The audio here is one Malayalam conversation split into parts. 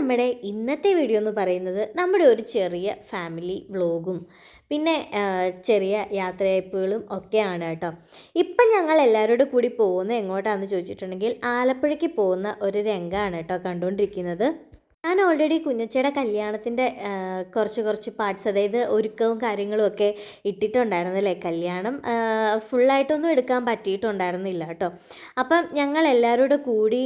നമ്മുടെ ഇന്നത്തെ വീഡിയോ എന്ന് പറയുന്നത് നമ്മുടെ ഒരു ചെറിയ ഫാമിലി വ്ലോഗും പിന്നെ ചെറിയ യാത്രയയപ്പുകളും ഒക്കെയാണ് കേട്ടോ. ഇപ്പം ഞങ്ങൾ എല്ലാവരോടും കൂടി പോകുന്നത് എങ്ങോട്ടാണെന്ന് ചോദിച്ചിട്ടുണ്ടെങ്കിൽ ആലപ്പുഴയ്ക്ക് പോകുന്ന ഒരു രംഗമാണ് കേട്ടോ കണ്ടുകൊണ്ടിരിക്കുന്നത്. ഞാൻ ഓൾറെഡി കുഞ്ഞച്ചയുടെ കല്യാണത്തിൻ്റെ കുറച്ച് പാർട്സ്, അതായത് ഒരുക്കവും കാര്യങ്ങളും ഒക്കെ ഇട്ടിട്ടുണ്ടായിരുന്നല്ലേ. കല്യാണം ഫുള്ളായിട്ടൊന്നും എടുക്കാൻ പറ്റിയിട്ടുണ്ടായിരുന്നില്ല കേട്ടോ. അപ്പം ഞങ്ങൾ എല്ലാവരോടും കൂടി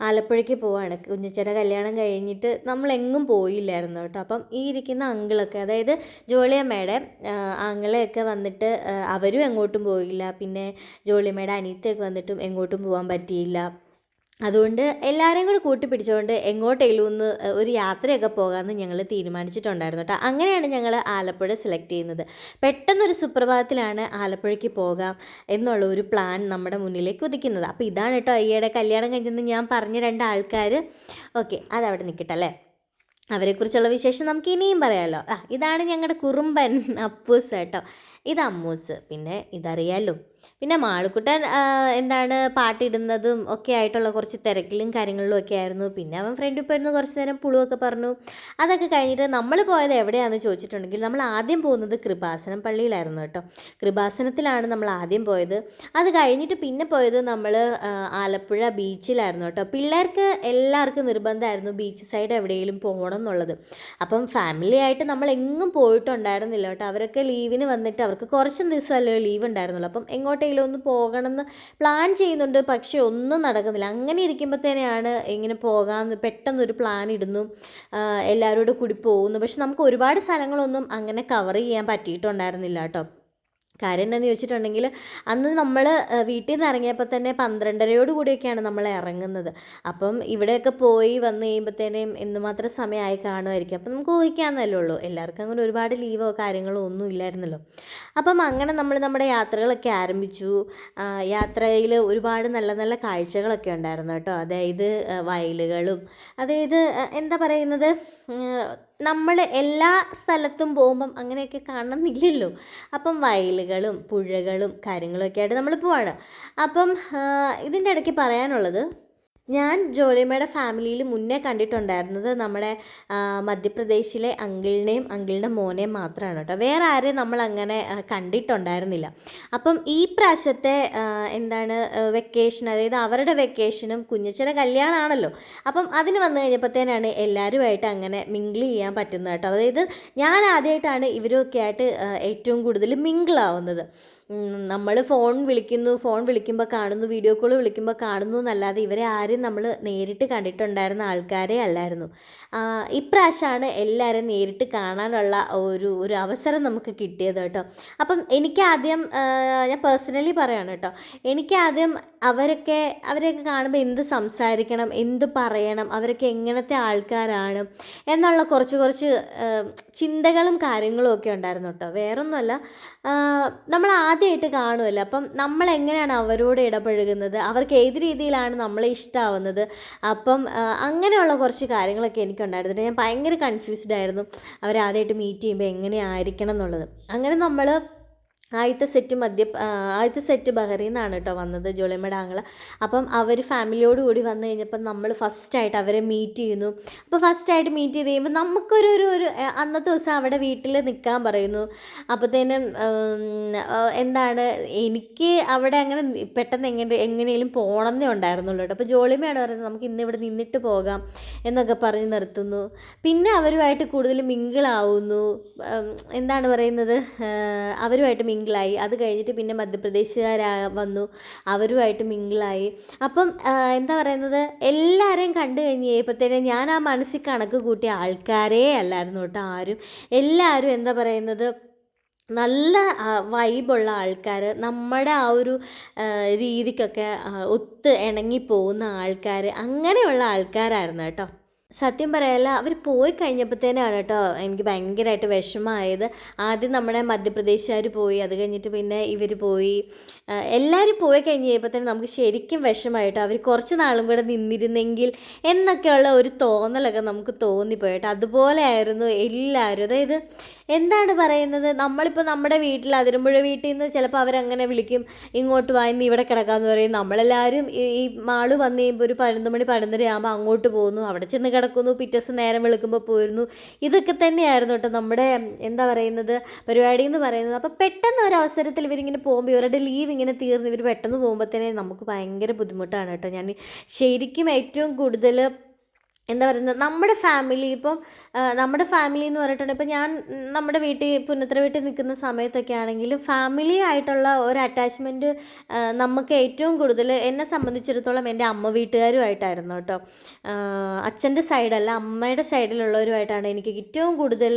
ആലപ്പുഴയ്ക്ക് പോവാണ്. കുഞ്ഞച്ചയുടെ കല്യാണം കഴിഞ്ഞിട്ട് നമ്മളെങ്ങും പോയില്ലായിരുന്നു കേട്ടോ. അപ്പം ഈ ഇരിക്കുന്ന അങ്കിളൊക്കെ, അതായത് ജോളിയമ്മയുടെ ആങ്ങളെയൊക്കെ വന്നിട്ട് അവരും എങ്ങോട്ടും പോയില്ല. പിന്നെ ജോളിയമ്മയുടെ അനിയത്തിയൊക്കെ വന്നിട്ടും എങ്ങോട്ടും പോകാൻ പറ്റിയില്ല. അതുകൊണ്ട് എല്ലാവരെയും കൂടി കൂട്ടിപ്പിടിച്ചുകൊണ്ട് എങ്ങോട്ടേലും ഒന്ന് ഒരു യാത്രയൊക്കെ പോകാമെന്ന് ഞങ്ങൾ തീരുമാനിച്ചിട്ടുണ്ടായിരുന്നു കേട്ടോ. അങ്ങനെയാണ് ഞങ്ങൾ ആലപ്പുഴ സെലക്ട് ചെയ്യുന്നത്. പെട്ടെന്നൊരു സുപ്രഭാതത്തിലാണ് ആലപ്പുഴയ്ക്ക് പോകാം എന്നുള്ള ഒരു പ്ലാൻ നമ്മുടെ മുന്നിലേക്ക് ഉദിക്കുന്നത്. അപ്പോൾ ഇതാണ് കേട്ടോ ഈയിടെ കല്യാണം കഴിഞ്ഞെന്ന് ഞാൻ പറഞ്ഞ 2 ആൾക്കാർ. ഓക്കെ, അതവിടെ നിൽക്കട്ടെ അല്ലേ. അവരെക്കുറിച്ചുള്ള വിശേഷം നമുക്ക് ഇനിയും പറയാമല്ലോ. ഇതാണ് ഞങ്ങളുടെ കുറുമ്പൻ അപ്പൂസ് കേട്ടോ. ഇത് അമ്മൂസ്. പിന്നെ ഇതറിയാമല്ലോ. പിന്നെ മാളുക്കുട്ടൻ പാട്ടിടുന്നതും ഒക്കെ ആയിട്ടുള്ള കുറച്ച് തിരക്കിലും കാര്യങ്ങളിലും ഒക്കെ ആയിരുന്നു. പിന്നെ അവൻ ഫ്രണ്ടിൽ പോയിരുന്നു കുറച്ച് നേരം പുളുവൊക്കെ പറഞ്ഞു. അതൊക്കെ കഴിഞ്ഞിട്ട് നമ്മൾ പോയത് എവിടെയാണെന്ന് ചോദിച്ചിട്ടുണ്ടെങ്കിൽ നമ്മൾ ആദ്യം പോകുന്നത് കൃപാസനം പള്ളിയിലായിരുന്നു കേട്ടോ. കൃപാസനത്തിലാണ് നമ്മൾ ആദ്യം പോയത്. അത് കഴിഞ്ഞിട്ട് പിന്നെ പോയത് നമ്മൾ ആലപ്പുഴ ബീച്ചിലായിരുന്നു കേട്ടോ. പിള്ളേർക്ക് എല്ലാവർക്കും നിർബന്ധമായിരുന്നു ബീച്ച് സൈഡ് എവിടെയെങ്കിലും പോകണം എന്നുള്ളത്. അപ്പം ഫാമിലി ആയിട്ട് നമ്മൾ എങ്ങും പോയിട്ടുണ്ടായിരുന്നില്ല കേട്ടോ. അവരൊക്കെ ലീവിന് വന്നിട്ട് അവർക്ക് കുറച്ച് ദിവസമല്ലേ ലീവ് ഉണ്ടായിരുന്നുള്ളൂ. അപ്പം എങ്ങോട്ടെങ്കിലും ഒന്ന് പോകണമെന്ന് പ്ലാൻ ചെയ്യുന്നുണ്ട്, പക്ഷേ ഒന്നും നടക്കുന്നില്ല. അങ്ങനെ ഇരിക്കുമ്പോഴത്തേനെയാണ് ഇങ്ങനെ പോകാമെന്ന് പെട്ടെന്നൊരു പ്ലാൻ ഇടുന്നു, എല്ലാവരോടും കൂടി പോകുന്നു. പക്ഷെ നമുക്ക് ഒരുപാട് സ്ഥലങ്ങളൊന്നും അങ്ങനെ കവർ ചെയ്യാൻ പറ്റിയിട്ടുണ്ടായിരുന്നില്ല കേട്ടോ. കാര്യം എന്താണെന്ന് ചോദിച്ചിട്ടുണ്ടെങ്കിൽ അന്ന് നമ്മൾ വീട്ടിൽ നിന്ന് ഇറങ്ങിയപ്പോൾ തന്നെ 12:30 കൂടിയൊക്കെയാണ് നമ്മൾ ഇറങ്ങുന്നത്. അപ്പം ഇവിടെയൊക്കെ പോയി വന്ന് കഴിയുമ്പോഴത്തേനും എന്തുമാത്രം സമയമായി കാണുമായിരിക്കും. അപ്പം നമുക്ക് ഊഹിക്കാമെന്നല്ലേ ഉള്ളൂ. എല്ലാവർക്കും അങ്ങനെ ഒരുപാട് ലീവോ കാര്യങ്ങളോ ഒന്നും ഇല്ലായിരുന്നല്ലോ. അപ്പം അങ്ങനെ നമ്മൾ നമ്മുടെ യാത്രകളൊക്കെ ആരംഭിച്ചു. യാത്രയിൽ ഒരുപാട് നല്ല നല്ല കാഴ്ചകളൊക്കെ ഉണ്ടായിരുന്നു കേട്ടോ. അതായത് വയലുകളും, അതായത് എന്താ പറയുന്നത്, നമ്മൾ എല്ലാ സ്ഥലത്തും പോകുമ്പം അങ്ങനെയൊക്കെ കാണണമെന്നില്ലല്ലോ. അപ്പം വയലുകളും പുഴകളും കാര്യങ്ങളൊക്കെ ആയിട്ട് നമ്മൾ പോവാണ്. അപ്പം ഇതിൻ്റെ ഇടയ്ക്ക് പറയാനുള്ളത്, ഞാൻ ജോളിയമ്മയുടെ ഫാമിലിയിൽ മുന്നേ കണ്ടിട്ടുണ്ടായിരുന്നത് നമ്മുടെ മധ്യപ്രദേശിലെ അങ്കിളിൻ്റെ മോനെയും മാത്രമാണ് കേട്ടോ. വേറെ ആരെയും നമ്മളങ്ങനെ കണ്ടിട്ടുണ്ടായിരുന്നില്ല. അപ്പം ഈ പ്രാവശ്യത്തെ വെക്കേഷൻ, അതായത് അവരുടെ വെക്കേഷനും കുഞ്ഞച്ചൻ്റെ കല്യാണമാണല്ലോ. അപ്പം അതിന് വന്നു കഴിഞ്ഞപ്പോഴത്തേനാണ് എല്ലാവരുമായിട്ട് അങ്ങനെ മിങ്കിൾ ചെയ്യാൻ പറ്റുന്നത് കേട്ടോ. അതായത് ഞാൻ ആദ്യമായിട്ടാണ് ഇവരൊക്കെ ആയിട്ട് ഏറ്റവും കൂടുതൽ മിങ്കിളാവുന്നത്. നമ്മൾ ഫോൺ വിളിക്കുമ്പോൾ കാണുന്നു, വീഡിയോ കോൾ വിളിക്കുമ്പോൾ കാണുന്നു എന്നല്ലാതെ ഇവരെ ആരും നമ്മൾ നേരിട്ട് കണ്ടിട്ടുണ്ടായിരുന്ന ആൾക്കാരേ അല്ലായിരുന്നു. ഇപ്രാവശ്യമാണ് എല്ലാവരും നേരിട്ട് കാണാനുള്ള ഒരു അവസരം നമുക്ക് കിട്ടിയത് കേട്ടോ. അപ്പം എനിക്കാദ്യം, ഞാൻ പേഴ്സണലി പറയാണ് കേട്ടോ, എനിക്കാദ്യം അവരെയൊക്കെ കാണുമ്പോൾ എന്ത് സംസാരിക്കണം, എന്ത് പറയണം, അവരൊക്കെ എങ്ങനത്തെ ആൾക്കാരാണ് എന്നുള്ള കുറച്ച് ചിന്തകളും കാര്യങ്ങളും ഒക്കെ ഉണ്ടായിരുന്നു കേട്ടോ. വേറൊന്നുമല്ല, നമ്മൾ ആദ്യമായിട്ട് കാണുമല്ലോ. അപ്പം നമ്മൾ എങ്ങനെയാണ് അവരോട് ഇടപഴകുന്നത്, അവർക്ക് ഏത് രീതിയിലാണ് നമ്മളെ ഇഷ്ടമാവുന്നത്, അപ്പം അങ്ങനെയുള്ള കുറച്ച് കാര്യങ്ങളൊക്കെ എനിക്കുണ്ടായിരുന്നു. ഞാൻ ഭയങ്കര കൺഫ്യൂസ്ഡ് ആയിരുന്നു അവരാദ്യമായിട്ട് മീറ്റ് ചെയ്യുമ്പോൾ എങ്ങനെയായിരിക്കണം എന്നുള്ളത്. അങ്ങനെ നമ്മൾ ആദ്യത്തെ സെറ്റ് ബഹറിൽ നിന്നാണ് കേട്ടോ വന്നത്, ജോളിയമ്മയുടെ ആങ്ങള. അപ്പം അവർ ഫാമിലിയോട് കൂടി വന്നു കഴിഞ്ഞപ്പം നമ്മൾ ഫസ്റ്റായിട്ട് അവരെ മീറ്റ് ചെയ്യുന്നു. അപ്പോൾ ഫസ്റ്റായിട്ട് മീറ്റ് ചെയ്ത് കഴിയുമ്പോൾ നമുക്കൊരു അന്നത്തെ ദിവസം അവിടെ വീട്ടിൽ നിൽക്കാൻ പറയുന്നു. അപ്പോഴത്തേനും എനിക്ക് അവിടെ അങ്ങനെ പെട്ടെന്ന് എങ്ങനെയും പോകണമെന്നേ ഉണ്ടായിരുന്നുള്ളൂ കേട്ടോ. അപ്പോൾ ജോളിയമ്മയാണ് പറയുന്നത് നമുക്ക് ഇന്ന് ഇവിടെ നിന്നിട്ട് പോകാം എന്നൊക്കെ പറഞ്ഞ് നിർത്തുന്നു. പിന്നെ അവരുമായിട്ട് കൂടുതൽ മിങ്കിളാവുന്നു. അവരുമായിട്ട് മിങ്കിളായി. അത് കഴിഞ്ഞിട്ട് പിന്നെ മധ്യപ്രദേശുകാരാ വന്നു, അവരുമായിട്ട് മിങ്കിളായി. അപ്പം എല്ലാവരെയും കണ്ടു കഴിഞ്ഞ് കഴിയുമ്പോഴത്തേനും ഞാൻ ആ മനസ്സിൽ കണക്ക് കൂട്ടിയ ആൾക്കാരേ അല്ലായിരുന്നു കേട്ടോ ആരും. എല്ലാവരും നല്ല വൈബുള്ള ആൾക്കാർ, നമ്മുടെ ആ ഒരു രീതിക്കൊക്കെ ഒത്ത് ഇണങ്ങി പോകുന്ന ആൾക്കാർ, അങ്ങനെയുള്ള ആൾക്കാരായിരുന്നു കേട്ടോ. സത്യം പറയാല്ല, അവർ പോയി കഴിഞ്ഞപ്പോഴത്തേനാണ് കേട്ടോ എനിക്ക് ഭയങ്കരമായിട്ട് വിഷമമായത്. ആദ്യം നമ്മുടെ മധ്യപ്രദേശുകാർ പോയി, അത് കഴിഞ്ഞിട്ട് പിന്നെ ഇവർ പോയി, എല്ലാവരും പോയി കഴിഞ്ഞ് കഴിയുമ്പോഴത്തേനും നമുക്ക് ശരിക്കും വിഷമമായിട്ടോ. അവർ കുറച്ച് നാളും കൂടെ നിന്നിരുന്നെങ്കിൽ എന്നൊക്കെയുള്ള ഒരു തോന്നലൊക്കെ നമുക്ക് തോന്നിപ്പോയിട്ടോ. അതുപോലെ ആയിരുന്നു എല്ലാവരും. അതായത് എന്താണ് പറയുന്നത്, നമ്മളിപ്പോൾ നമ്മുടെ വീട്ടിൽ അതിരമ്പുഴ വീട്ടിൽ നിന്ന് ചിലപ്പോൾ അവരങ്ങനെ വിളിക്കും, ഇങ്ങോട്ട് വാ ഇന്ന് ഇവിടെ കിടക്കാമെന്ന് പറയും. നമ്മളെല്ലാവരും ഈ മാള് വന്ന് കഴിയുമ്പോൾ ഒരു 11 മണി 11:30 ആകുമ്പോൾ അങ്ങോട്ട് പോകുന്നു, അവിടെ ചെന്ന് കിടക്കുന്നു, പിറ്റേ ദിവസം നേരം വെളുക്കുമ്പോൾ പോരുന്നു. ഇതൊക്കെ തന്നെയായിരുന്നു കേട്ടോ നമ്മുടെ എന്താ പറയുന്നത് പരിപാടി എന്ന് പറയുന്നത്. അപ്പോൾ പെട്ടെന്ന് ഒരു അവസരത്തിൽ ഇവരിങ്ങനെ പോകുമ്പോൾ ഇവരുടെ ലീവ് ഇങ്ങനെ തീർന്ന് ഇവർ പെട്ടെന്ന് പോകുമ്പോഴത്തേനെ നമുക്ക് ഭയങ്കര ബുദ്ധിമുട്ടാണ് കേട്ടോ. ഞാൻ ശരിക്കും ഏറ്റവും കൂടുതൽ എന്താ പറയുന്നത് നമ്മുടെ ഫാമിലി ഇപ്പം നമ്മുടെ ഫാമിലി എന്ന് പറഞ്ഞിട്ടുണ്ടെങ്കിൽ ഇപ്പം ഞാൻ നമ്മുടെ വീട്ടിൽ പുന്നത്തറ വീട്ടിൽ നിൽക്കുന്ന സമയത്തൊക്കെ ആണെങ്കിലും ഫാമിലി ആയിട്ടുള്ള ഒരു അറ്റാച്ച്മെൻറ്റ് നമുക്ക് ഏറ്റവും കൂടുതൽ എന്നെ സംബന്ധിച്ചിടത്തോളം എൻ്റെ അമ്മ വീട്ടുകാരുമായിട്ടായിരുന്നു കേട്ടോ. അച്ഛൻ്റെ സൈഡല്ല അമ്മയുടെ സൈഡിലുള്ളവരുമായിട്ടാണ് എനിക്ക് ഏറ്റവും കൂടുതൽ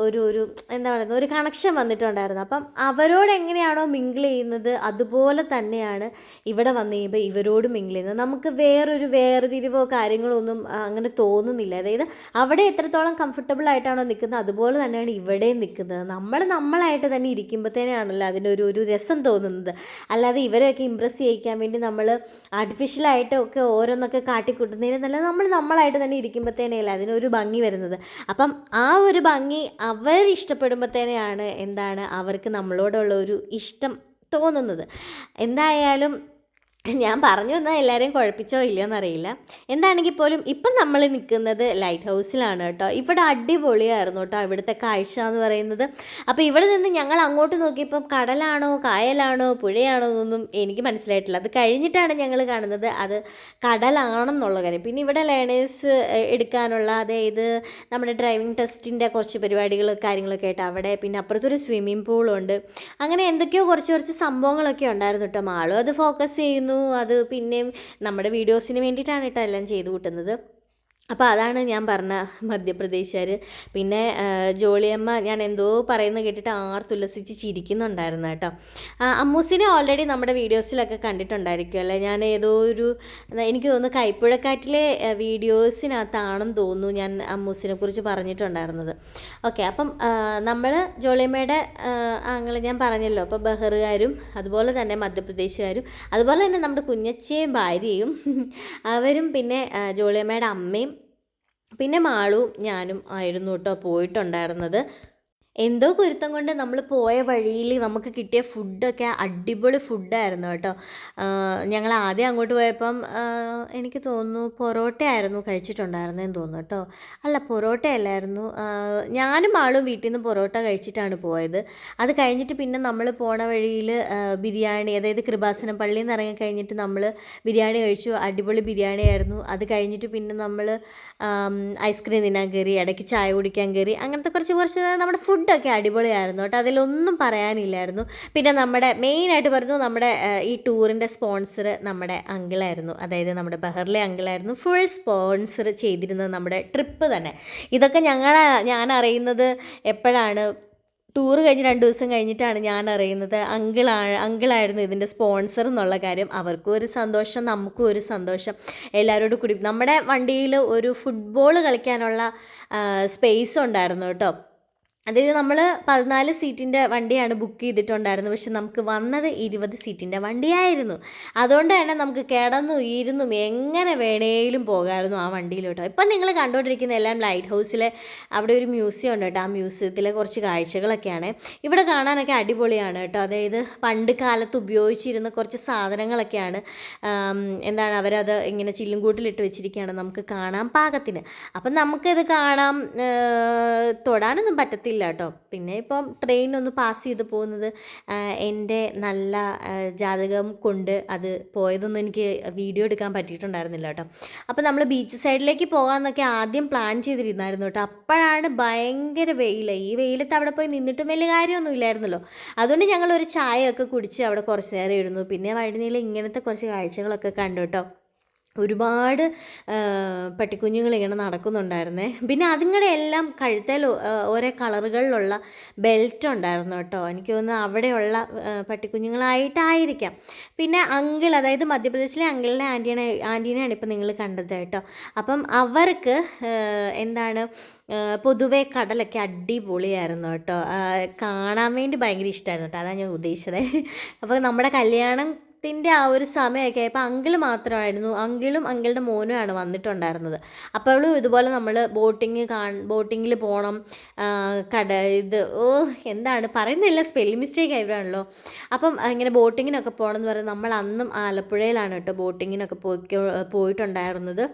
ഒരു എന്താ പറയുന്നത് ഒരു കണക്ഷൻ വന്നിട്ടുണ്ടായിരുന്നു. അപ്പം അവരോട് എങ്ങനെയാണോ മിങ്കിൾ ചെയ്യുന്നത് അതുപോലെ തന്നെയാണ് ഇവിടെ വന്നു കഴിയുമ്പോൾ ഇവരോട് മിങ്കിൾ ചെയ്യുന്നത്. നമുക്ക് വേറൊരു വേർതിരിവോ കാര്യങ്ങളോ ഒന്നും അങ്ങനെ തോന്നുന്നില്ല. അതായത് അവിടെ എത്രത്തോളം കംഫർട്ടബിൾ ആയിട്ടാണോ നിൽക്കുന്നത് അതുപോലെ തന്നെയാണ് ഇവിടെയും നിൽക്കുന്നത്. നമ്മളായിട്ട് തന്നെ ഇരിക്കുമ്പോഴത്തേനാണല്ലോ അതിനൊരു രസം തോന്നുന്നത്. അല്ലാതെ ഇവരെയൊക്കെ ഇമ്പ്രസ് ചെയ്യിക്കാൻ വേണ്ടി നമ്മൾ ആർട്ടിഫിഷ്യലായിട്ടൊക്കെ ഓരോന്നൊക്കെ കാട്ടിക്കൂട്ടുന്നതിന് നല്ല നമ്മളായിട്ട് തന്നെ ഇരിക്കുമ്പോഴത്തേനല്ലേ അതിനൊരു ഭംഗി വരുന്നത്. അപ്പം ആ ഒരു ഭംഗി അവർ ഇഷ്ടപ്പെടുമ്പോഴത്തേനെയാണ് എന്താണ് അവർക്ക് നമ്മളോടുള്ള ഒരു ഇഷ്ടം തോന്നുന്നത്. എന്തായാലും ഞാൻ പറഞ്ഞു വന്നാൽ എല്ലാവരെയും കുഴപ്പിച്ചോ ഇല്ലയോ എന്നറിയില്ല. എന്താണെങ്കിൽ പോലും ഇപ്പം നമ്മൾ നിൽക്കുന്നത് ലൈറ്റ് ഹൗസിലാണ് കേട്ടോ. ഇവിടെ അടിപൊളിയായിരുന്നു കേട്ടോ ഇവിടുത്തെ കാഴ്ച എന്ന് പറയുന്നത്. അപ്പോൾ ഇവിടെ നിന്ന് ഞങ്ങൾ അങ്ങോട്ട് നോക്കിയപ്പം കടലാണോ കായലാണോ പുഴയാണോ എന്നൊന്നും എനിക്ക് മനസ്സിലായിട്ടില്ല. അത് കഴിഞ്ഞിട്ടാണ് ഞങ്ങൾ കാണുന്നത് അത് കടലാണെന്നുള്ള കാര്യം. പിന്നെ ഇവിടെ ലേണേഴ്സ് എടുക്കാനുള്ള അതായത് നമ്മുടെ ഡ്രൈവിംഗ് ടെസ്റ്റിൻ്റെ കുറച്ച് പരിപാടികൾ കാര്യങ്ങളൊക്കെ ആയിട്ട് അവിടെ, പിന്നെ അപ്പുറത്തൊരു സ്വിമ്മിംഗ് പൂളുണ്ട്. അങ്ങനെ എന്തൊക്കെയോ കുറച്ച് സംഭവങ്ങളൊക്കെ ഉണ്ടായിരുന്നു കേട്ടോ. മാളും അത് ഫോക്കസ് ചെയ്യുന്നു. അത് പിന്നെയും നമ്മുടെ വീഡിയോസിന് വേണ്ടിയിട്ടാണ് കേട്ടോ എല്ലാം ചെയ്തു കൂട്ടുന്നത്. അപ്പോൾ അതാണ് ഞാൻ പറഞ്ഞ മധ്യപ്രദേശുകാർ. പിന്നെ ജോളിയമ്മ ഞാൻ എന്തോ പറയുന്നത് കേട്ടിട്ട് ആർത്തുല്ലസിച്ച് ചിരിക്കുന്നുണ്ടായിരുന്നു കേട്ടോ. അമ്മൂസിനെ ഓൾറെഡി നമ്മുടെ വീഡിയോസിലൊക്കെ കണ്ടിട്ടുണ്ടായിരിക്കും അല്ലേ. ഞാൻ ഏതോ എനിക്ക് തോന്നുന്നു കൈപ്പുഴക്കാറ്റിലെ വീഡിയോസിനകത്താണെന്ന് തോന്നുന്നു ഞാൻ അമ്മൂസിനെ കുറിച്ച് പറഞ്ഞിട്ടുണ്ടായിരുന്നത്. ഓക്കെ, അപ്പം നമ്മൾ ജോളിയമ്മയുടെ ആങ്ങൾ ഞാൻ പറഞ്ഞല്ലോ. അപ്പോൾ ബഹറുകാരും അതുപോലെ തന്നെ മധ്യപ്രദേശുകാരും അതുപോലെ തന്നെ നമ്മുടെ കുഞ്ഞച്ചയും ഭാര്യയും അവരും പിന്നെ ജോളിയമ്മയുടെ അമ്മയും പിന്നെ മാളും ഞാനും ആയിരുന്നു കേട്ടോ പോയിട്ടുണ്ടായിരുന്നത്. എന്തോ കുരുത്തം കൊണ്ട് നമ്മൾ പോയ വഴിയിൽ നമുക്ക് കിട്ടിയ ഫുഡൊക്കെ അടിപൊളി ഫുഡായിരുന്നു കേട്ടോ. ഞങ്ങൾ ആദ്യം അങ്ങോട്ട് പോയപ്പം എനിക്ക് തോന്നുന്നു പൊറോട്ട ആയിരുന്നു കഴിച്ചിട്ടുണ്ടായിരുന്നതെന്ന് തോന്നുന്നു കേട്ടോ. അല്ല, പൊറോട്ട അല്ലായിരുന്നു. ഞാനും ആളും വീട്ടിൽ നിന്ന് പൊറോട്ട കഴിച്ചിട്ടാണ് പോയത്. അത് കഴിഞ്ഞിട്ട് പിന്നെ നമ്മൾ പോണ വഴിയിൽ ബിരിയാണി, അതായത് കൃപാസനം പള്ളിയിൽ നിന്ന് ഇറങ്ങി കഴിഞ്ഞിട്ട് നമ്മൾ ബിരിയാണി കഴിച്ചു. അടിപൊളി ബിരിയാണി ആയിരുന്നു. അത് കഴിഞ്ഞിട്ട് പിന്നെ നമ്മൾ ഐസ്ക്രീം തിന്നാൻ കയറി, ഇടയ്ക്ക് ചായ കുടിക്കാൻ കയറി. അങ്ങനത്തെ കുറച്ച് നമ്മുടെ ഫുഡൊക്കെ അടിപൊളിയായിരുന്നു കേട്ടോ. അതിലൊന്നും പറയാനില്ലായിരുന്നു. പിന്നെ നമ്മുടെ മെയിനായിട്ട് പറഞ്ഞു നമ്മുടെ ഈ ടൂറിൻ്റെ സ്പോൺസർ നമ്മുടെ അങ്കിളായിരുന്നു. അതായത് നമ്മുടെ ബഹറിലെ അങ്കിളായിരുന്നു ഫുൾ സ്പോൺസർ ചെയ്തിരുന്നത് നമ്മുടെ ട്രിപ്പ് തന്നെ. ഇതൊക്കെ ഞാൻ അറിയുന്നത് എപ്പോഴാണ്, ടൂറ് കഴിഞ്ഞ് 2 ദിവസം കഴിഞ്ഞിട്ടാണ് ഞാൻ അറിയുന്നത് അങ്കിളായിരുന്നു ഇതിൻ്റെ സ്പോൺസർ എന്നുള്ള കാര്യം. അവർക്കും ഒരു സന്തോഷം നമുക്കും ഒരു സന്തോഷം. എല്ലാവരോടും കൂടി നമ്മുടെ വണ്ടിയിൽ ഒരു ഫുട്ബോൾ കളിക്കാനുള്ള സ്പേസ് ഉണ്ടായിരുന്നു കേട്ടോ. അതായത് നമ്മൾ 14 സീറ്റിൻ്റെ വണ്ടിയാണ് ബുക്ക് ചെയ്തിട്ടുണ്ടായിരുന്നത്. പക്ഷെ നമുക്ക് വന്നത് 20 സീറ്റിൻ്റെ വണ്ടിയായിരുന്നു. അതുകൊണ്ട് തന്നെ നമുക്ക് കിടന്നും ഇരുന്നും എങ്ങനെ വേണേലും പോകാമായിരുന്നു ആ വണ്ടിയിലോട്ടോ. ഇപ്പം നിങ്ങൾ കണ്ടുകൊണ്ടിരിക്കുന്ന എല്ലാം ലൈറ്റ് ഹൗസിലെ അവിടെ ഒരു മ്യൂസിയം ഉണ്ട് കേട്ടോ. ആ മ്യൂസിയത്തിലെ കുറച്ച് കാഴ്ചകളൊക്കെയാണ്. ഇവിടെ കാണാനൊക്കെ അടിപൊളിയാണ് കേട്ടോ. അതായത് പണ്ട് കാലത്ത് ഉപയോഗിച്ചിരുന്ന കുറച്ച് സാധനങ്ങളൊക്കെയാണ്. എന്താണ് അവരത് ഇങ്ങനെ ചില്ലുംകൂട്ടിലിട്ട് വെച്ചിരിക്കുകയാണ് നമുക്ക് കാണാൻ പാകത്തിന്. അപ്പം നമുക്കിത് കാണാം, തൊടാനൊന്നും പറ്റത്തില്ല കേട്ടോ. പിന്നെ ഇപ്പം ട്രെയിനൊന്ന് പാസ് ചെയ്ത് പോകുന്നത് എൻ്റെ നല്ല ജാതകം കൊണ്ട് അത് പോയതൊന്നും എനിക്ക് വീഡിയോ എടുക്കാൻ പറ്റിയിട്ടുണ്ടായിരുന്നില്ല കേട്ടോ. അപ്പോൾ നമ്മൾ ബീച്ച് സൈഡിലേക്ക് പോകാമെന്നൊക്കെ ആദ്യം പ്ലാൻ ചെയ്തിരുന്നായിരുന്നു കേട്ടോ. അപ്പോഴാണ് ഭയങ്കര വെയിൽ. ഈ വെയിലത്ത് അവിടെ പോയി നിന്നിട്ടും വലിയ കാര്യമൊന്നും ഇല്ലായിരുന്നല്ലോ. അതുകൊണ്ട് ഞങ്ങളൊരു ചായയൊക്കെ കുടിച്ച് അവിടെ കുറച്ച് നേരം ഇരുന്നു. പിന്നെ വഴിനീളം ഇങ്ങനത്തെ കുറച്ച് കാഴ്ചകളൊക്കെ കണ്ടു കേട്ടോ. ഒരുപാട് പട്ടിക്കുഞ്ഞുങ്ങളിങ്ങനെ നടക്കുന്നുണ്ടായിരുന്നേ. പിന്നെ അതുങ്ങളുടെ എല്ലാം കഴുത്തിൽ ഓരോ കളറുകളിലുള്ള ബെൽറ്റ് ഉണ്ടായിരുന്നു കേട്ടോ. എനിക്ക് തോന്നുന്നു അവിടെയുള്ള പട്ടിക്കുഞ്ഞുങ്ങളായിട്ടായിരിക്കാം. പിന്നെ അങ്കിൾ, അതായത് മധ്യപ്രദേശിലെ അങ്കിളിൻ്റെ ആൻറ്റീനെയാണ് ഇപ്പം നിങ്ങൾ കണ്ടത് കേട്ടോ. അപ്പം അവർക്ക് എന്താണ് പൊതുവെ കടലൊക്കെ അടിപൊളിയായിരുന്നു കേട്ടോ. കാണാൻ വേണ്ടി ഭയങ്കര ഇഷ്ടമായിരുന്നു കേട്ടോ. അതാണ് ഞാൻ ഉദ്ദേശിച്ചത്. അപ്പോൾ നമ്മുടെ കല്യാണം വൈകുന്നേരത്തിൻ്റെ ആ ഒരു സമയമൊക്കെ ആയപ്പോൾ അങ്കിള് മാത്രമായിരുന്നു, അങ്കിളും അങ്കിളുടെ മോനുമാണ് വന്നിട്ടുണ്ടായിരുന്നത്. അപ്പോഴും ഇതുപോലെ നമ്മൾ ബോട്ടിങ്ങിൽ പോകണം, ഇത് എന്താണ് പറയുന്നില്ല, സ്പെല്ലിംഗ് മിസ്റ്റേക്ക് ആയിട്ടാണല്ലോ. അപ്പം ഇങ്ങനെ ബോട്ടിങ്ങിനൊക്കെ പോകണം എന്ന് പറയുന്നത്, നമ്മൾ അന്നും ആലപ്പുഴയിലാണ് കേട്ടോ ബോട്ടിങ്ങിനൊക്കെ പോയിട്ടുണ്ടായിരുന്നത്.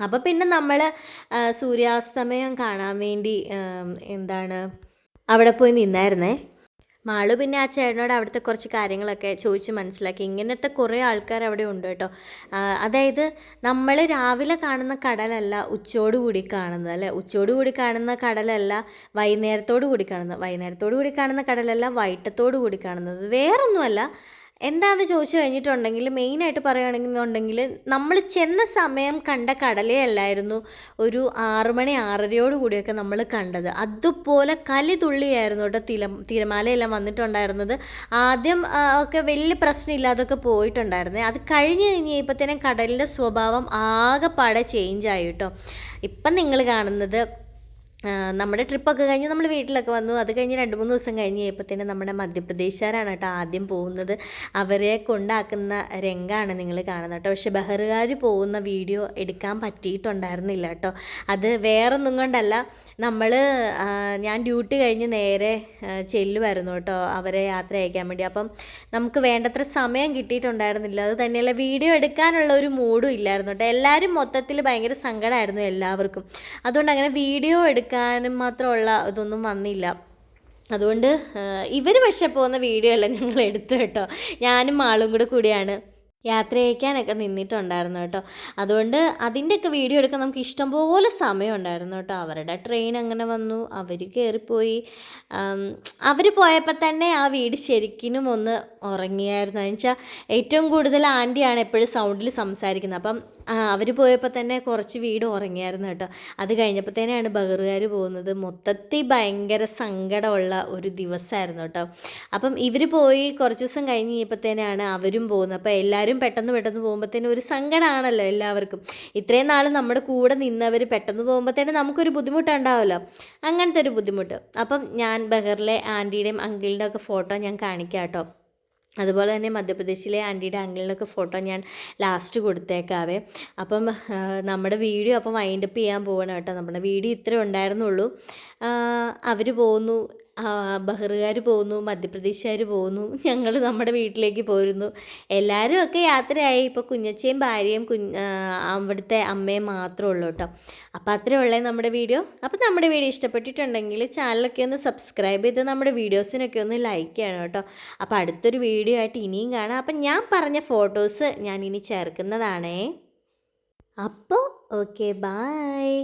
അപ്പോൾ പിന്നെ നമ്മൾ സൂര്യാസ്തമയം കാണാൻ വേണ്ടി എന്താണ് അവിടെ പോയി നിന്നായിരുന്നേ. മാളു പിന്നെ ആ ചേട്ടനോട് അവിടുത്തെ കുറച്ച് കാര്യങ്ങളൊക്കെ ചോദിച്ച് മനസ്സിലാക്കി. ഇങ്ങനത്തെ കുറേ ആൾക്കാർ അവിടെ ഉണ്ട് കേട്ടോ. അതായത് നമ്മൾ രാവിലെ കാണുന്ന കടലല്ല ഉച്ചയോടുകൂടി കാണുന്നത്, അല്ലേ? ഉച്ചയോടുകൂടി കാണുന്ന കടലല്ല വൈകുന്നേരത്തോടു കൂടി കാണുന്ന കടലല്ല വൈകിട്ടത്തോടു കൂടി കാണുന്നത്. വേറൊന്നുമല്ല, എന്താണെന്ന് ചോദിച്ചു കഴിഞ്ഞിട്ടുണ്ടെങ്കിൽ മെയിനായിട്ട് പറയുകയാണെന്നുണ്ടെങ്കിൽ നമ്മൾ ചെന്ന സമയം കണ്ട കടലയല്ലായിരുന്നു ഒരു 6 മണി 6:30 കൂടിയൊക്കെ നമ്മൾ കണ്ടത്. അതുപോലെ കലിതുള്ളിയായിരുന്നു കേട്ടോ തിരമാലയെല്ലാം വന്നിട്ടുണ്ടായിരുന്നത്. ആദ്യം ഒക്കെ വലിയ പ്രശ്നമില്ലാതൊക്കെ പോയിട്ടുണ്ടായിരുന്നേ. അത് കഴിഞ്ഞപ്പോഴത്തേനും കടലിൻ്റെ സ്വഭാവം ആകെപ്പാടെ ചേഞ്ചായി കേട്ടോ. ഇപ്പം നിങ്ങൾ കാണുന്നത് നമ്മുടെ ട്രിപ്പൊക്കെ കഴിഞ്ഞ് നമ്മൾ വീട്ടിലൊക്കെ വന്നു. അത് കഴിഞ്ഞ് 2-3 ദിവസം കഴിഞ്ഞ് കഴിയുമ്പോഴത്തേനും നമ്മുടെ മധ്യപ്രദേശുകാരാണ് കേട്ടോ ആദ്യം പോകുന്നത്. അവരെ കൊണ്ടാക്കുന്ന രംഗമാണ് നിങ്ങൾ കാണുന്നത് കേട്ടോ. പക്ഷെ ബഹറുകാർ പോകുന്ന വീഡിയോ എടുക്കാൻ പറ്റിയിട്ടുണ്ടായിരുന്നില്ല കേട്ടോ. അത് വേറൊന്നും കൊണ്ടല്ല, ഞാൻ ഡ്യൂട്ടി കഴിഞ്ഞ് നേരെ ചെല്ലുമായിരുന്നു കേട്ടോ അവരെ യാത്ര അയക്കാൻ വേണ്ടി. അപ്പം നമുക്ക് വേണ്ടത്ര സമയം കിട്ടിയിട്ടുണ്ടായിരുന്നില്ല. അത് തന്നെയല്ല, വീഡിയോ എടുക്കാനുള്ള ഒരു മൂഡും ഇല്ലായിരുന്നു കേട്ടോ. എല്ലാവരും മൊത്തത്തിൽ ഭയങ്കര സങ്കടമായിരുന്നു എല്ലാവർക്കും. അതുകൊണ്ട് അങ്ങനെ വീഡിയോ എടുക്കാനും മാത്രമുള്ള ഇതൊന്നും വന്നില്ല. അതുകൊണ്ട് ഇവർ പക്ഷെ പോകുന്ന വീഡിയോ എല്ലാം ഞങ്ങൾ എടുത്തു കേട്ടോ. ഞാനും ആളും കൂടിയാണ് യാത്ര അയക്കാനൊക്കെ നിന്നിട്ടുണ്ടായിരുന്നു കേട്ടോ. അതുകൊണ്ട് അതിൻ്റെയൊക്കെ വീഡിയോ എടുക്കാൻ നമുക്ക് ഇഷ്ടംപോലെ സമയം ഉണ്ടായിരുന്നു കേട്ടോ. അവരുടെ ട്രെയിൻ അങ്ങനെ വന്നു, അവർ കയറിപ്പോയി. അവർ പോയപ്പോൾ തന്നെ ആ വീട് ശരിക്കും ഒന്ന് ഉറങ്ങിയായിരുന്നു. എന്നുവെച്ചാൽ ഏറ്റവും കൂടുതൽ ആൻറ്റിയാണ് എപ്പോഴും സൗണ്ടിൽ സംസാരിക്കുന്നത്. അപ്പം അവർ പോയപ്പോൾ തന്നെ കുറച്ച് വീട് ഉറങ്ങിയായിരുന്നു കേട്ടോ. അത് കഴിഞ്ഞപ്പോഴത്തേനാണ് ബഹറുകാർ പോകുന്നത്. മൊത്തത്തിൽ ഭയങ്കര സങ്കടമുള്ള ഒരു ദിവസമായിരുന്നു കേട്ടോ. അപ്പം ഇവർ പോയി കുറച്ച് ദിവസം കഴിഞ്ഞ് കഴിഞ്ഞപ്പോഴത്തേനാണ് അവരും പോകുന്നത്. അപ്പോൾ എല്ലാവരും പെട്ടെന്ന് പോകുമ്പോഴത്തേനും ഒരു സങ്കടമാണല്ലോ എല്ലാവർക്കും. ഇത്രയും നാൾ നമ്മുടെ കൂടെ നിന്നവർ പെട്ടെന്ന് പോകുമ്പോഴത്തേനും നമുക്കൊരു ബുദ്ധിമുട്ടുണ്ടാവുമല്ലോ, അങ്ങനത്തെ ഒരു ബുദ്ധിമുട്ട്. അപ്പം ഞാൻ ബഹറിലെ ആൻറ്റിയുടെയും അങ്കിളിൻ്റെ ഒക്കെ ഫോട്ടോ ഞാൻ കാണിക്കാം കേട്ടോ. അതുപോലെ തന്നെ മധ്യപ്രദേശിലെ ആൻറ്റിയുടെ അങ്കിളിനൊക്കെ ഫോട്ടോ ഞാൻ ലാസ്റ്റ് കൊടുത്തേക്കാവേ. അപ്പം നമ്മുടെ വീഡിയോ അപ്പം വൈൻഡപ്പ് ചെയ്യാൻ പോകണം കേട്ടോ. നമ്മുടെ വീഡിയോ ഇത്രേ ഉണ്ടായിരുന്നുള്ളൂ. അവർ പോകുന്നു, ബഹറുകാർ പോകുന്നു, മധ്യപ്രദേശുകാർ പോകുന്നു, ഞങ്ങൾ നമ്മുടെ വീട്ടിലേക്ക് പോരുന്നു. എല്ലാവരും ഒക്കെ യാത്രയായി. ഇപ്പോൾ കുഞ്ഞച്ചയും ഭാര്യയും അവിടുത്തെ അമ്മയും മാത്രമേ ഉള്ളൂ കേട്ടോ. അപ്പോൾ അത്രയേ ഉള്ളേ നമ്മുടെ വീഡിയോ. അപ്പോൾ നമ്മുടെ വീഡിയോ ഇഷ്ടപ്പെട്ടിട്ടുണ്ടെങ്കിൽ ചാനലൊക്കെ ഒന്ന് സബ്സ്ക്രൈബ് ചെയ്ത് നമ്മുടെ വീഡിയോസിനൊക്കെ ഒന്ന് ലൈക്ക് ചെയ്യണം കേട്ടോ. അപ്പോൾ അടുത്തൊരു വീഡിയോ ആയിട്ട് ഇനിയും കാണാം. അപ്പം ഞാൻ പറഞ്ഞ ഫോട്ടോസ് ഞാൻ ഇനി ചേർക്കുന്നതാണേ. അപ്പോൾ ഓക്കെ, ബായ്.